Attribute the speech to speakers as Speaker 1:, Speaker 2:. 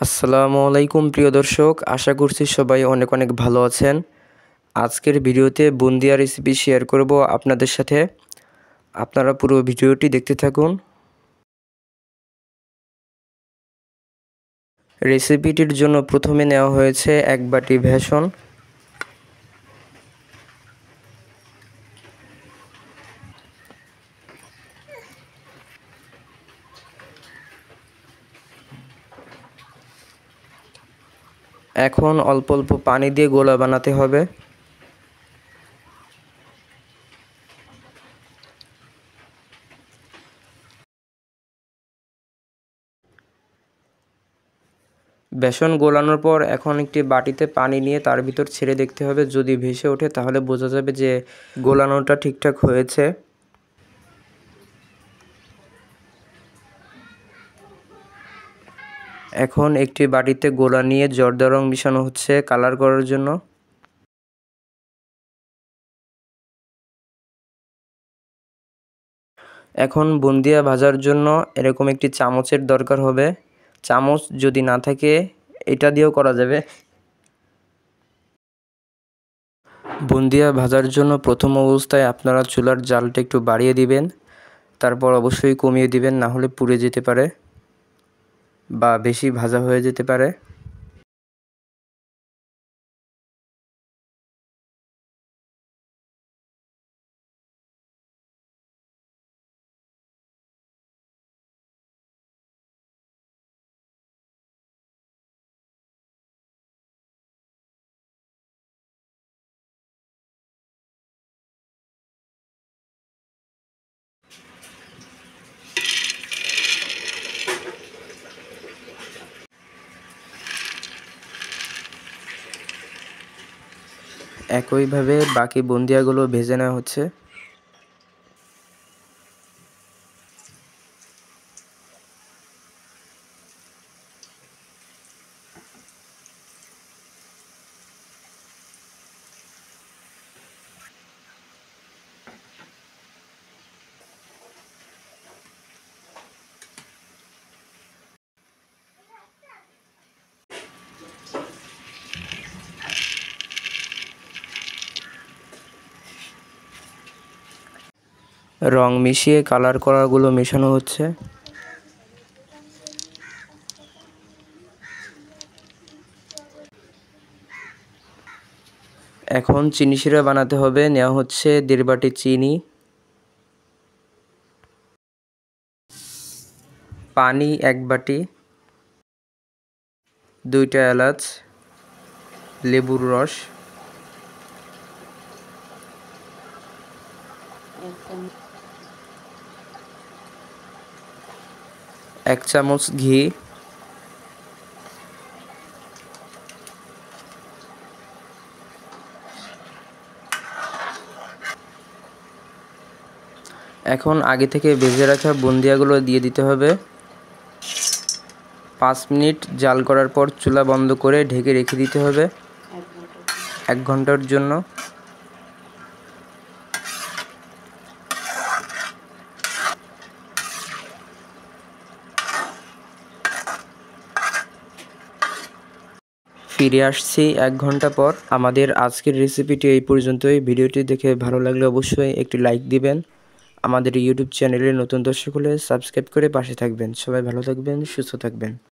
Speaker 1: আসসালামু আলাইকুম প্রিয় দর্শক, আশা করছি সবাই অনেক অনেক ভালো আছেন। আজকের ভিডিওতে বুন্দিয়া রেসিপি শেয়ার করব আপনাদের সাথে। আপনারা পুরো ভিডিওটি দেখতে থাকুন। রেসিপিটির জন্য প্রথমে নেওয়া হয়েছে 1 বাটি বেসন। এখন অল্প অল্প পানি দিয়ে গোলা বানাতে হবে। বেসন গোলানোর পর এখন একটি বাটিতে পানি নিয়ে তার ভিতর ছেড়ে দেখতে হবে, যদি ভেসে ওঠে তাহলে বোঝা যাবে যে গোলানোটা ঠিকঠাক হয়েছে। এখন একটি বাটিতে গোলা নিয়ে জর্দা রং মিশানো হচ্ছে কালার করার জন্য। এখন বুন্দিয়া ভাজার জন্য এরকম একটি চামচের দরকার হবে। চামচ যদি না থাকে এটা দিয়েও করা যাবে। বুন্দিয়া ভাজার জন্য প্রথম অবস্থায় আপনারা চুলার জালটা একটু বাড়িয়ে দিবেন, তারপর অবশ্যই কমিয়ে দিবেন, না হলে পুড়ে যেতে পারে বা বেশি ভাজা হয়ে যেতে পারে। একইভাবে বাকি বুন্দিয়াগুলো ভেজে নেওয়া হচ্ছে। রং মিশিয়ে কালার করাগুলো মেশানো হচ্ছে। এখন চিনি শিরা বানাতে হবে। নেওয়া হচ্ছে 1.5 বাটি চিনি, পানি 1 বাটি, 2টা এলাচ, লেবুর রস, 1 চামচ ঘি, এখন আগে থেকে ভেজে রাখা বুন্দিয়াগুলো দিয়ে দিতে হবে। 5 মিনিট জাল করার পর চুলা বন্ধ করে ঢেকে রেখে দিতে হবে 1 ঘন্টার জন্য। ফিরে আসছি 1 ঘন্টা পর। আমাদের আজকের রেসিপিটি এই পর্যন্তই। ভিডিওটি দেখে ভালো লাগলে অবশ্যই একটি লাইক দিবেন। আমাদের ইউটিউব চ্যানেলে নতুন দর্শক হলে সাবস্ক্রাইব করে পাশে থাকবেন। সবাই ভালো থাকবেন, সুস্থ থাকবেন।